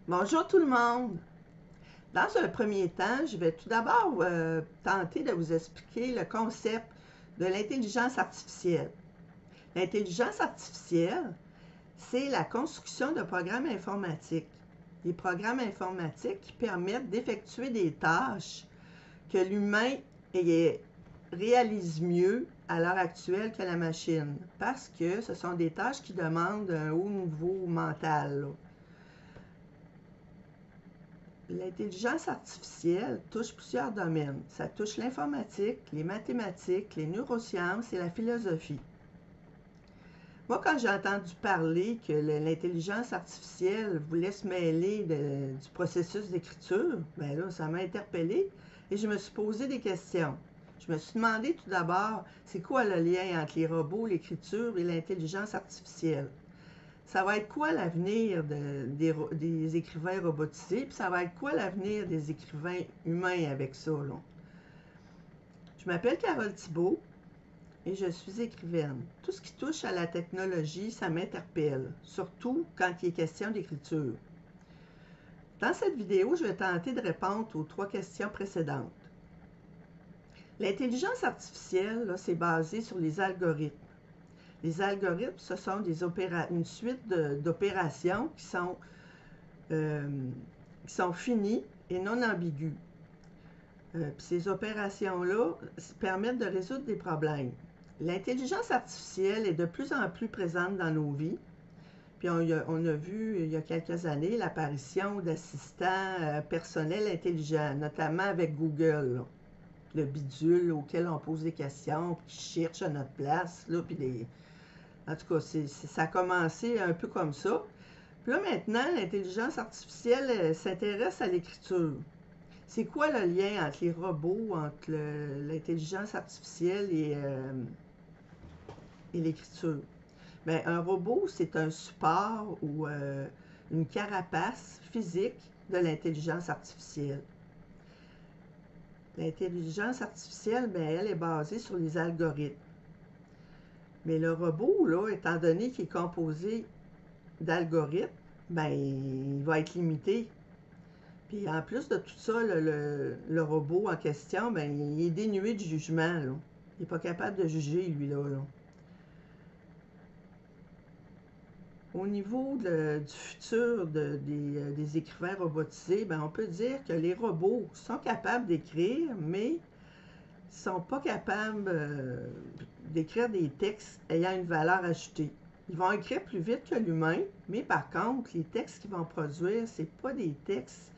Bonjour tout le monde! Dans un premier temps, je vais tout d'abord tenter de vous expliquer le concept de l'intelligence artificielle. L'intelligence artificielle, c'est la construction de programmes informatiques. Des programmes informatiques qui permettent d'effectuer des tâches que l'humain réalise mieux à l'heure actuelle que la machine, parce que ce sont des tâches qui demandent un haut niveau mental, là. L'intelligence artificielle touche plusieurs domaines. Ça touche l'informatique, les mathématiques, les neurosciences et la philosophie. Moi, quand j'ai entendu parler que l'intelligence artificielle voulait se mêler du processus d'écriture, ben là, ça m'a interpellée et je me suis posé des questions. Je me suis demandé tout d'abord, c'est quoi le lien entre les robots, l'écriture et l'intelligence artificielle? Ça va être quoi l'avenir des écrivains robotisés, puis ça va être quoi l'avenir des écrivains humains avec ça, là? Je m'appelle Carole Thibault et je suis écrivaine. Tout ce qui touche à la technologie, ça m'interpelle, surtout quand il est question d'écriture. Dans cette vidéo, je vais tenter de répondre aux 3 questions précédentes. L'intelligence artificielle, c'est basé sur les algorithmes. Les algorithmes, ce sont une suite d'opérations qui sont finies et non ambiguës. Puis ces opérations-là permettent de résoudre des problèmes. L'intelligence artificielle est de plus en plus présente dans nos vies. Puis on a vu il y a quelques années l'apparition d'assistants personnels intelligents, notamment avec Google, là. Le bidule auquel on pose des questions, qui cherche à notre place, là, puis en tout cas, ça a commencé un peu comme ça. Puis là, maintenant, l'intelligence artificielle s'intéresse à l'écriture. C'est quoi le lien entre les robots, entre l'intelligence artificielle et l'écriture? Bien, un robot, c'est un support ou une carapace physique de l'intelligence artificielle. L'intelligence artificielle, bien, elle est basée sur les algorithmes. Mais le robot, là, étant donné qu'il est composé d'algorithmes, ben, il va être limité. Puis en plus de tout ça, le robot en question, ben, il est dénué de jugement, là. Il n'est pas capable de juger, lui-là, là. Au niveau du futur des écrivains robotisés, ben, on peut dire que les robots sont capables d'écrire, mais ne sont pas capables d'écrire des textes ayant une valeur ajoutée. Ils vont écrire plus vite que l'humain, mais par contre, les textes qu'ils vont produire, ce n'est pas des textes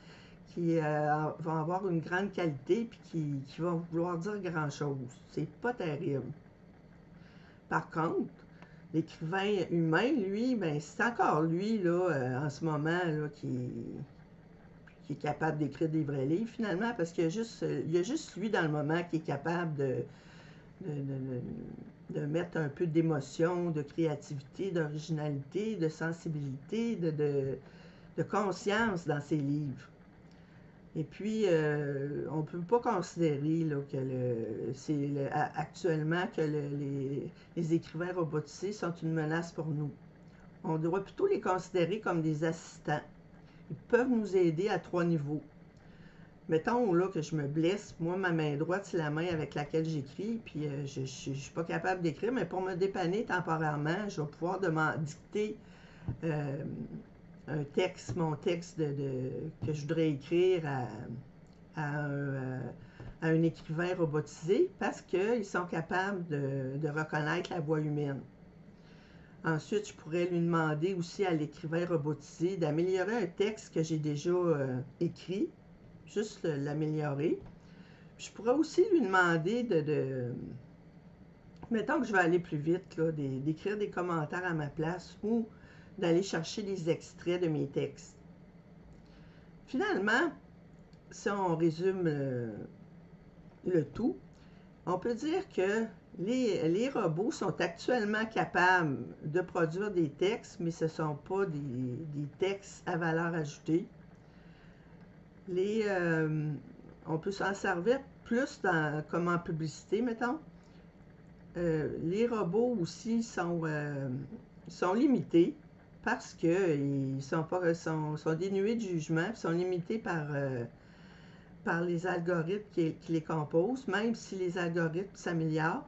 qui vont avoir une grande qualité puis qui vont vouloir dire grand-chose. C'est pas terrible. Par contre, l'écrivain humain, lui, ben, c'est encore lui, là, en ce moment, là, qui est capable d'écrire des vrais livres, finalement, parce qu'il y a juste lui, dans le moment, qui est capable de mettre un peu d'émotion, de créativité, d'originalité, de sensibilité, de conscience dans ses livres. Et puis, on ne peut pas considérer là, actuellement que les écrivains robotisés sont une menace pour nous. On doit plutôt les considérer comme des assistants. Ils peuvent nous aider à 3 niveaux. Mettons là que je me blesse, moi ma main droite c'est la main avec laquelle j'écris, puis je ne suis pas capable d'écrire, mais pour me dépanner temporairement, je vais pouvoir dicter un texte, mon texte que je voudrais écrire à un écrivain robotisé parce qu'ils sont capables de reconnaître la voix humaine. Ensuite, je pourrais lui demander aussi à l'écrivain robotisé d'améliorer un texte que j'ai déjà écrit, juste l'améliorer. Je pourrais aussi lui demander mettons que je vais aller plus vite, d'écrire des commentaires à ma place ou d'aller chercher des extraits de mes textes. Finalement, si on résume le tout, on peut dire que les robots sont actuellement capables de produire des textes, mais ce ne sont pas des textes à valeur ajoutée. On peut s'en servir plus comme en publicité, mettons. Les robots aussi sont limités. parce qu'ils sont dénués de jugement, puis sont limités par les algorithmes qui les composent, même si les algorithmes s'améliorent.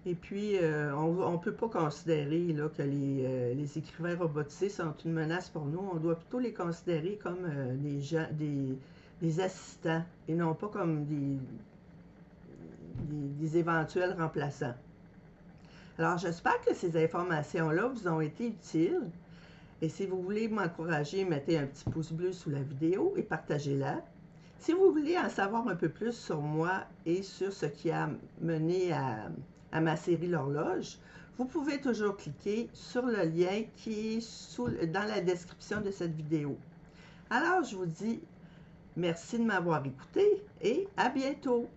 Et puis, on ne peut pas considérer là, que les écrivains robotisés sont une menace pour nous. On doit plutôt les considérer comme des assistants et non pas comme des éventuels remplaçants. Alors, j'espère que ces informations-là vous ont été utiles. Et si vous voulez m'encourager, mettez un petit pouce bleu sous la vidéo et partagez-la. Si vous voulez en savoir un peu plus sur moi et sur ce qui a mené à ma série L'Horloge, vous pouvez toujours cliquer sur le lien qui est dans la description de cette vidéo. Alors, je vous dis merci de m'avoir écouté et à bientôt!